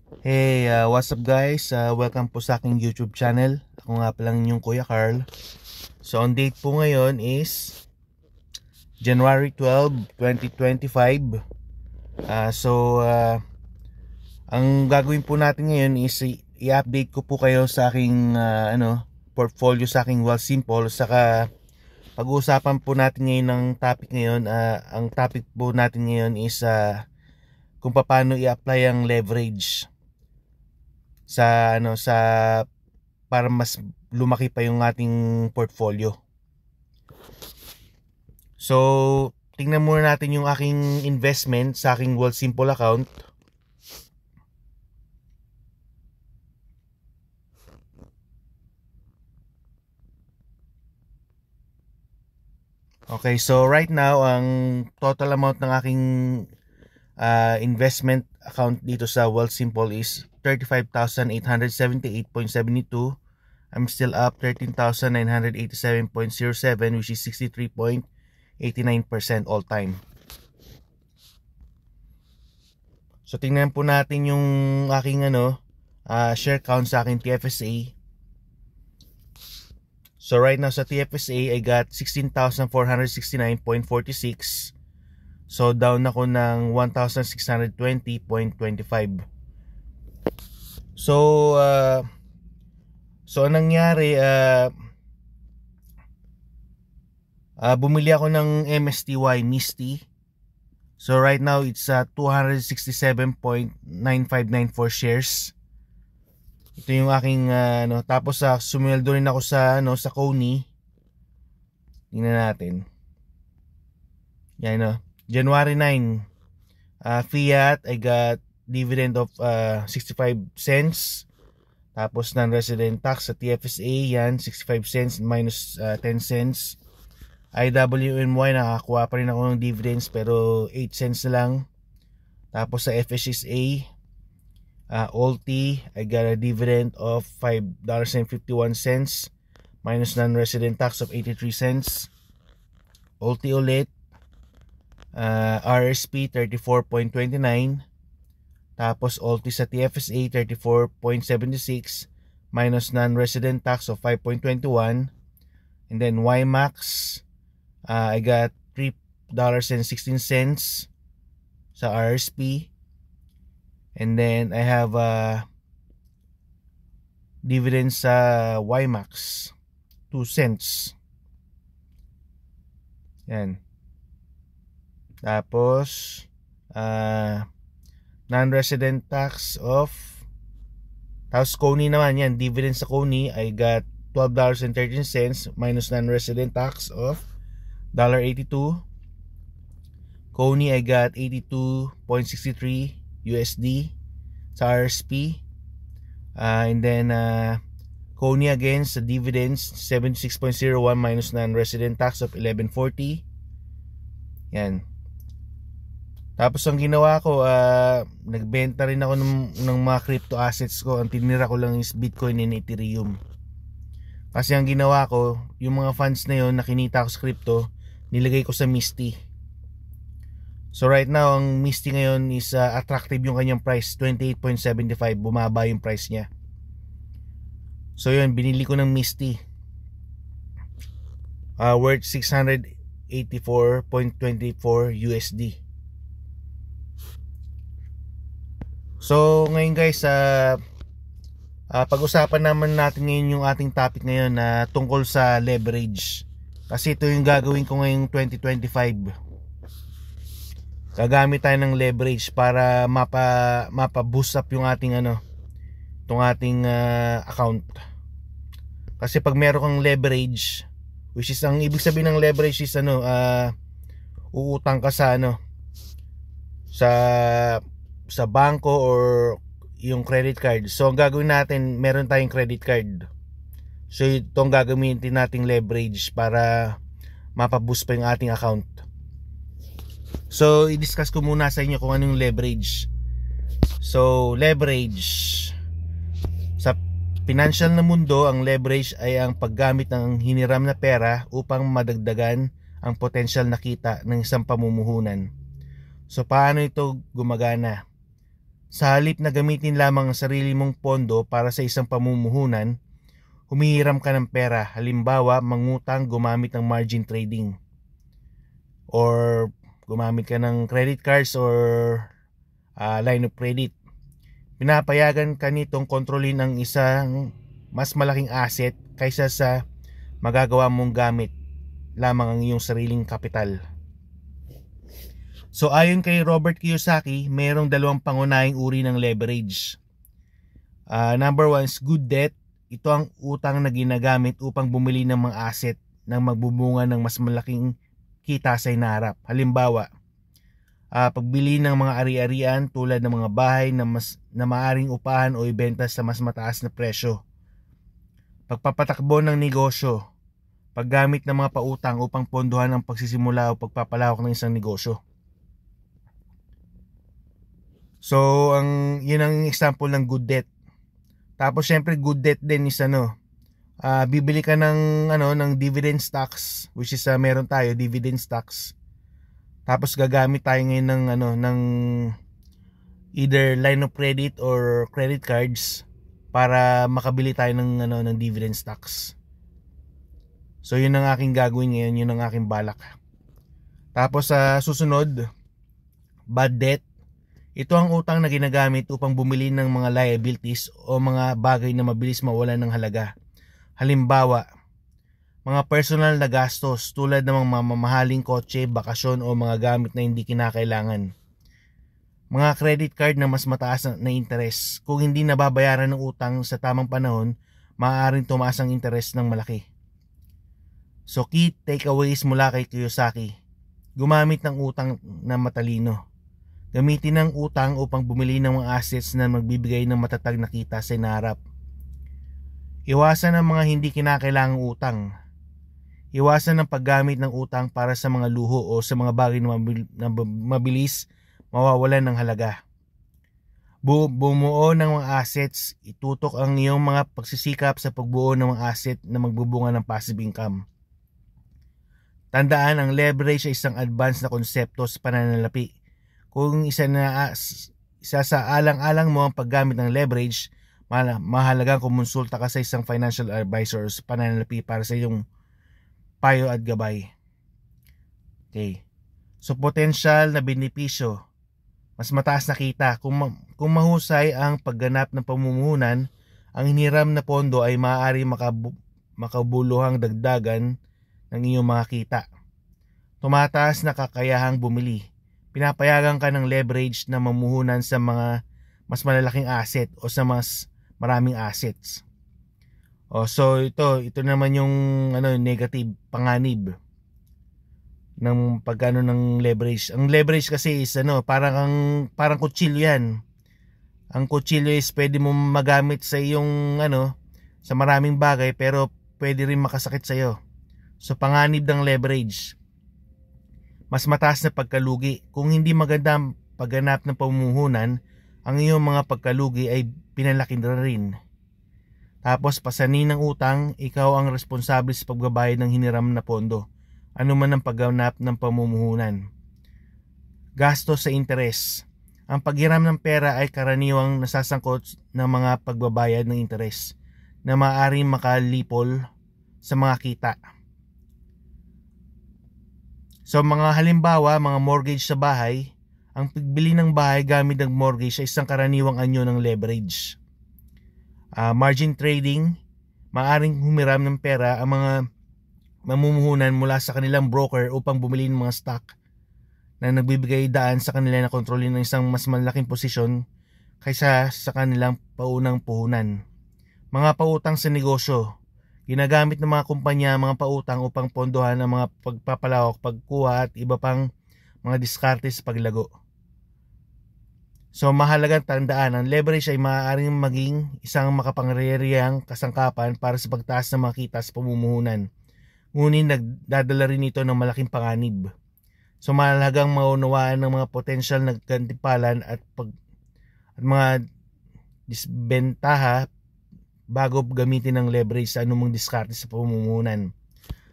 Hey, what's up guys? Welcome po sa aking YouTube channel. Ako nga pala inyong Kuya Carl. So, ang date po ngayon is January 12, 2025. Ang gagawin po natin ngayon is i-update ko po kayo sa aking portfolio sa aking Wealthsimple. Saka pag-uusapan po natin ngayon ng topic ngayon. Ang topic po natin ngayon is kung paano i-apply ang leverage sa para mas lumaki pa yung ating portfolio. So, tingnan muna natin yung aking investment sa aking Wealthsimple account. Okay, so right now ang total amount ng aking investment account dito sa Wealthsimple is 35,878.72. I'm still up 13,987.07, which is 63.89% all time. So tingnan po natin yung aking share count sa aking TFSA. So right now sa TFSA I got 16,469.46. So down ako ng 1,620.25. So anong nangyari, bumili ako ng MSTY Misty. So right now it's 267.9594 shares. Ito yung aking tapos sumweldo rin ako sa sa Coney. Tingnan natin. Yan January 9, Fiat, I got dividend of 65 cents. Tapos non-resident tax sa TFSA, yan 65 cents minus 10 cents. IWMY, nakakuha pa rin ako ng dividends pero 8 cents na lang. Tapos sa FSSA, OLT, I got a dividend of $5.51 minus non-resident tax of 83 cents. OLT ulit, RSP 34.29. Tapos OLT sa TFSA 34.76 minus non-resident tax of 5.21. And then YMAX, I got $3.16 sa RSP. And then I have dividends sa YMAX, 2 cents. Yan. Tapos non-resident tax of, tapos Coney naman, yan dividends sa Coney, I got $12.13 minus non-resident tax of $1.82. Coney I got 82.63 USD sa RSP. And then Coney again sa dividends 76.01 minus non-resident tax of 11.40. Yan. Tapos ang ginawa ko, nagbenta rin ako ng mga crypto assets ko. Ang tinira ko lang is Bitcoin and Ethereum. Kasi ang ginawa ko, yung mga funds na yun na kinita ko sa crypto, nilagay ko sa Misty. So right now, ang Misty ngayon is attractive yung kanyang price, 28.75, bumaba yung price niya. So yun, binili ko ng Misty, worth 684.24 USD. So ngayon guys, pag-usapan naman natin ngayon yung ating topic ngayon na tungkol sa leverage. Kasi ito yung gagawin ko ngayong 2025. Gagamit tayo ng leverage para mapa-boost up yung ating itong ating account. Kasi pag meron kang leverage, which is ang ibig sabihin ng leverage is uutang ka sa sa bangko or yung credit card. So ang gagawin natin, meron tayong credit card. So itong gagamitin nating leverage para mapaboost pa yung ating account. So i-discuss ko muna sa inyo kung anong leverage. So leverage sa financial na mundo, ang leverage ay ang paggamit ng hiniram na pera upang madagdagan ang potensyal na kita ng isang pamumuhunan. So paano ito gumagana? Sa halip na gamitin lamang ang sarili mong pondo para sa isang pamumuhunan, humihiram ka ng pera, halimbawa mangutang gumamit ng margin trading, or gumamit ka ng credit cards or line of credit. Pinapayagan ka nitong kontrolin ang isang mas malaking asset kaysa sa magagawa mong gamit lamang ang iyong sariling kapital. So ayon kay Robert Kiyosaki, mayroong dalawang pangunahing uri ng leverage. Number 1 is good debt. Ito ang utang na ginagamit upang bumili ng mga asset na magbubunga ng mas malaking kita sa hinaharap. Halimbawa, pagbili ng mga ari-arian tulad ng mga bahay na maaring upahan o ibenta sa mas mataas na presyo. Pagpapatakbo ng negosyo, paggamit ng mga pautang upang pondohan ang pagsisimula o pagpapalawak ng isang negosyo. So, yun ang example ng good debt. Tapos syempre good debt din is bibili ka ng dividend stocks, which is meron tayo dividend stocks. Tapos gagamit tayo ngayon ng either line of credit or credit cards para makabili tayo ng dividend stocks. So yun ang aking gagawin ngayon, yun ang aking balak. Tapos susunod, bad debt. Ito ang utang na ginagamit upang bumili ng mga liabilities o mga bagay na mabilis mawalan ng halaga. Halimbawa, mga personal na gastos tulad ng mga mamahaling kotse, bakasyon o mga gamit na hindi kinakailangan. Mga credit card na mas mataas na interest. Kung hindi nababayaran ng utang sa tamang panahon, maaaring tumaas ang interest ng malaki. So key takeaways mula kay Kiyosaki: gumamit ng utang na matalino. Gamitin ang utang upang bumili ng mga assets na magbibigay ng matatag na kita sa hinaharap. Iwasan ang mga hindi kinakailangang utang. Iwasan ang paggamit ng utang para sa mga luho o sa mga bagay na mabilis mawawalan ng halaga. Bumuo ng mga assets. Itutok ang iyong mga pagsisikap sa pagbuo ng mga asset na magbubunga ng passive income. Tandaan, ang leverage ay isang advanced na konsepto sa pananalapi. Kung isa sa alang-alang mo ang paggamit ng leverage, mahalagang kumonsulta ka sa isang financial advisor sa pananalapi para sa iyong payo at gabay. Okay. So potential na benepisyo, mas mataas na kita. Kung mahusay ang pagganap ng pamumuhunan, ang hiniram na pondo ay maaari makabuluhang dagdagan ng iyong mga kita. Tumataas na kakayahang bumili. Pinapayagan ka ng leverage na mamuhunan sa mga mas malalaking asset o sa mas maraming assets. So ito naman yung negative, panganib ng pagkano ng leverage. Ang leverage kasi is parang kutsilyo yan. Ang kutsilyo is pwede mo magamit sa iyong sa maraming bagay, pero pwede rin makasakit sa iyo. So panganib ng leverage, mas mataas na pagkalugi. Kung hindi maganda ang pagganap ng pamumuhunan, ang iyong mga pagkalugi ay pinalaki na rin. Tapos pasanin ng utang, ikaw ang responsable sa pagbabayad ng hiniram na pondo, ano man ang pagganap ng pamumuhunan. Gastos sa interes. Ang paghiram ng pera ay karaniwang nasasangkot ng mga pagbabayad ng interes na maaaring makalipol sa mga kita. So mga halimbawa, mga mortgage sa bahay. Ang pagbili ng bahay gamit ng mortgage ay isang karaniwang anyo ng leverage. Margin trading, maaaring humiram ng pera ang mga mamumuhunan mula sa kanilang broker upang bumili ng mga stock na nagbibigay daan sa kanila na kontrolin ng isang mas malaking posisyon kaysa sa kanilang paunang puhunan. Mga pautang sa negosyo. Ginagamit ng mga kumpanya ang mga pautang upang pondohan ang mga pagpapalawak, pagkuha at iba pang mga diskarte sa paglago. So mahalagang tandaan, ang leverage ay maaaring maging isang makapangyarihang kasangkapan para sa pagtaas ng mga kita sa pamumuhunan. Ngunit nagdadala rin ito ng malaking panganib. So mahalagang maunawaan ng mga potensyal na gantimpalan at mga disbentaha bago gamitin ng leverage sa anumang diskarte sa pamumuhunan.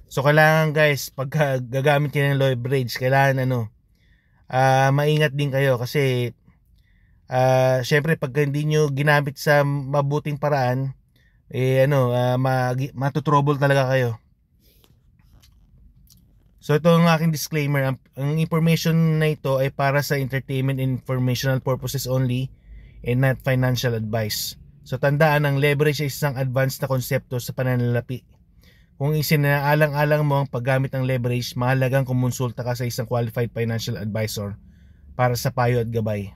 So kailangan guys, pag gagamit kayo ng leverage, kailangan maingat din kayo kasi Syempre pag hindi nyo ginamit sa mabuting paraan, matutrouble talaga kayo. So ito ang aking disclaimer. Ang information na ito ay para sa entertainment and informational purposes only and not financial advice. So tandaan, ang leverage ay isang advanced na konsepto sa pananalapi. Kung isinaalang-alang mo ang paggamit ng leverage, mahalagang kumonsulta ka sa isang qualified financial advisor para sa payo at gabay.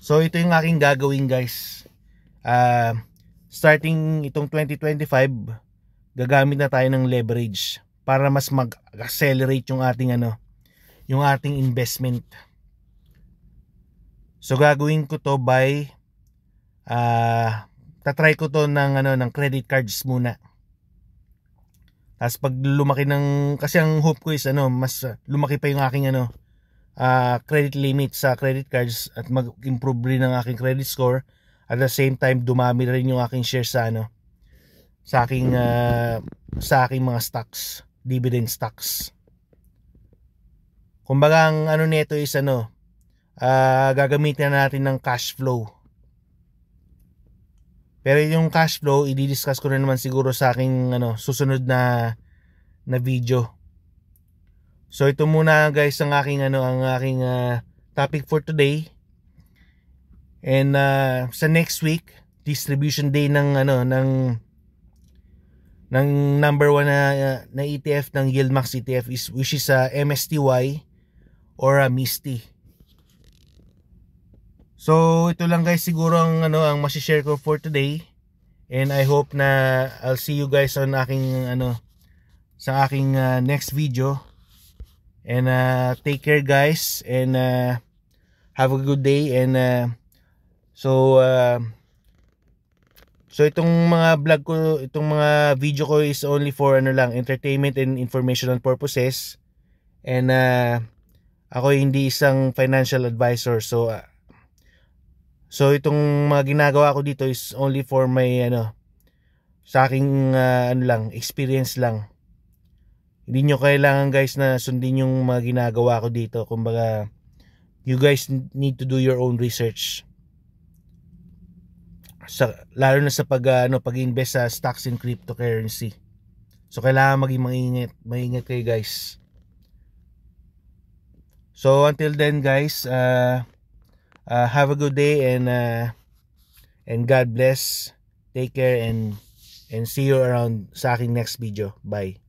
So ito yung aking gagawin, guys. Starting itong 2025, gagamit na tayo ng leverage para mas mag-accelerate yung ating investment. So gagawin ko to by tatry ko to ng credit cards muna. Tapos pag lumaki kasi ang hope ko is mas lumaki pa yung aking credit limit sa credit cards at mag-improve rin ang aking credit score. At the same time, dumami rin yung aking share sa aking mga stocks, dividend stocks. Kumbaga ang nito is gagamitin natin ng cash flow. Pero yung cash flow, i-discuss ko na naman siguro sa aking susunod na video. So ito muna, guys, ang aking topic for today. And sa next week, distribution day ng number 1 na ETF ng Yieldmax ETF which is MSTY or MISTY. So ito lang, guys, siguro ang ma-share ko for today, and I hope na I'll see you guys on sa aking next video. And take care, guys, and have a good day. And so itong mga vlog ko, itong mga video ko is only for entertainment and informational purposes. And ako hindi isang financial advisor. So itong mga ginagawa ko dito is only for my sa aking experience lang. Hindi nyo kailangan, guys, na sundin yung mga ginagawa ko dito. Kumbaga, you guys need to do your own research. Lalo na sa pag-invest sa stocks and cryptocurrency. So kailangan maging maingat kayo, guys. So until then, guys, have a good day, and God bless. Take care, and see you around sa aking next video. Bye.